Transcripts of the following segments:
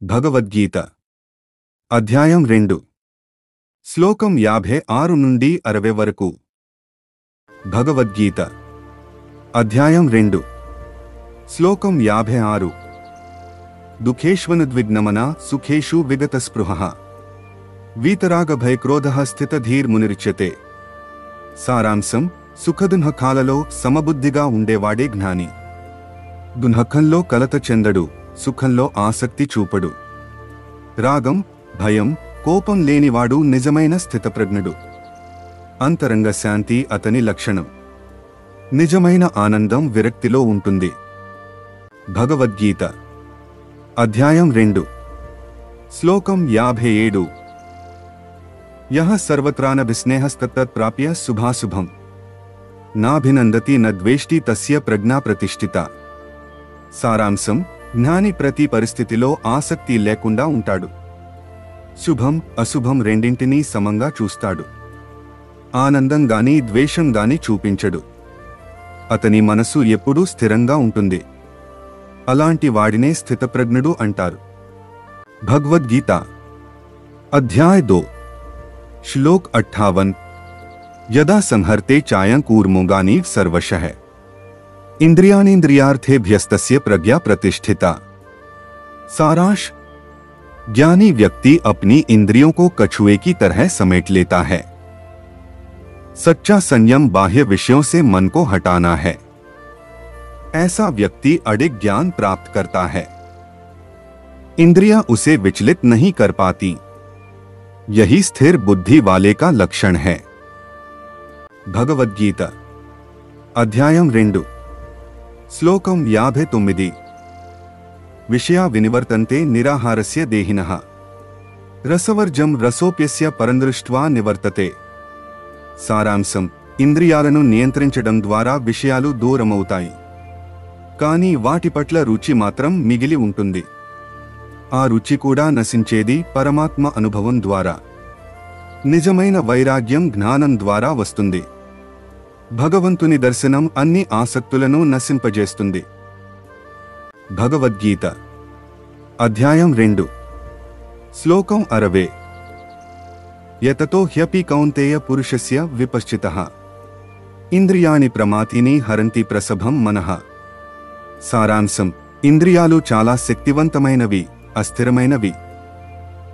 భగవద్గీత అధ్యాయం 2 శ్లోకం 56 నుండి 60 వరకు. భగవద్గీత అధ్యాయం 2 శ్లోకం 56. దుఃఖేష్వనుద్విగ్నమనా సుఖేషు విగతస్పృహః వీతరాగభయక్రోధః స్థితధీర్మునిరుచ్యతే. సారాంశం: సుఖదుఃఖాలలో సమబుద్ధిగా ఉండేవాడే జ్ఞాని. దుఃఖంలో కలత చెందడు, సుఖంలో ఆసక్తి చూపడు. రాగం, భయం, కోపం లేనివాడు నిజమైన స్థితప్రజ్ఞుడు. అంతరంగ శాంతి అతని లక్షణం. నిజమైన ఆనందం విరక్తిలో ఉంటుంది. భగవద్గీత అధ్యాయం 2 శ్లోకం 57. యః సర్వత్రానభిస్నేహస్తత్తత్ ప్రాప్య శుభాశుభం నాభినందతి నద్వేష్టి తస్య ప్రజ్ఞా ప్రతిష్ఠిత. సారాంశం: జ్ఞాని ప్రతి పరిస్థితిలో ఆసక్తి లేకుండా ఉంటాడు. శుభం, అశుభం రెండింటినీ సమంగా చూస్తాడు. ఆనందం గాని ద్వేషం గాని చూపించడు. అతని మనసు ఎప్పుడూ స్థిరంగా ఉంటుంది. అలాంటి వాడినే స్థితప్రజ్ఞుడు అంటారు. భగవద్గీత అధ్యాయ 2 శ్లోక్ 58. యదా సంహర్తే చాయం కూర్మోగాని సర్వశః इंद्रियाणीन्द्रियार्थेभ्यस्तस्य प्रज्ञा प्रतिष्ठिता. सारांश: ज्ञानी व्यक्ति अपनी इंद्रियों को कछुए की तरह समेट लेता है. सच्चा संयम बाह्य विषयों से मन को हटाना है. ऐसा व्यक्ति अडिग ज्ञान प्राप्त करता है. इंद्रियां उसे विचलित नहीं कर पाती. यही स्थिर बुद्धि वाले का लक्षण है. भगवद्गीता अध्यायम 2 శ్లోకం 59. విషయా వినివర్తంతే నిరాహారస్య దేహినః రసవర్జం రసోప్యస్య పరందృష్ట్వా నివర్తతే. సారాంశం: ఇంద్రియాలను నియంత్రించడం ద్వారా విషయాలు దూరమవుతాయి, కానీ వాటి పట్ల రుచి మాత్రం మిగిలి ఉంటుంది. ఆ రుచి కూడా నశించేది పరమాత్మ అనుభవం ద్వారా. నిజమైన వైరాగ్యం జ్ఞానం ద్వారా వస్తుంది. భగవంతుని దర్శనం అన్ని ఆసక్తులను నశింపజేస్తుంది. భగవద్గీత అధ్యాయం 2 శ్లోకం 60. యతతో హ్యపి కౌంతేయ పురుషస్య విపశ్చితః ఇంద్రియాణి ప్రమాతిని హరంతి ప్రసభం మనః. సారాంశం: ఇంద్రియాలు చాలా శక్తివంతమైనవి, అస్థిరమైనవి.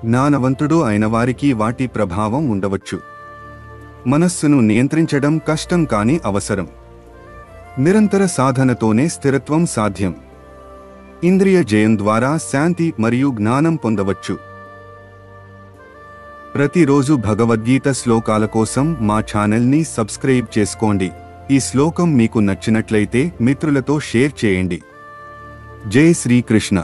జ్ఞానవంతుడు అయిన వారికి వాటి ప్రభావం ఉండవచ్చు. మనస్సును నియంత్రించడం కష్టం కాని అవసరం. నిరంతర సాధనతోనే స్థిరత్వం సాధ్యం. ఇంద్రియ జయం ద్వారా శాంతి మరియు జ్ఞానం పొందవచ్చు. ప్రతిరోజు భగవద్గీత శ్లోకాల కోసం మా ఛానల్ని సబ్స్క్రైబ్ చేసుకోండి. ఈ శ్లోకం మీకు నచ్చినట్లయితే మిత్రులతో షేర్ చేయండి. జై శ్రీకృష్ణ.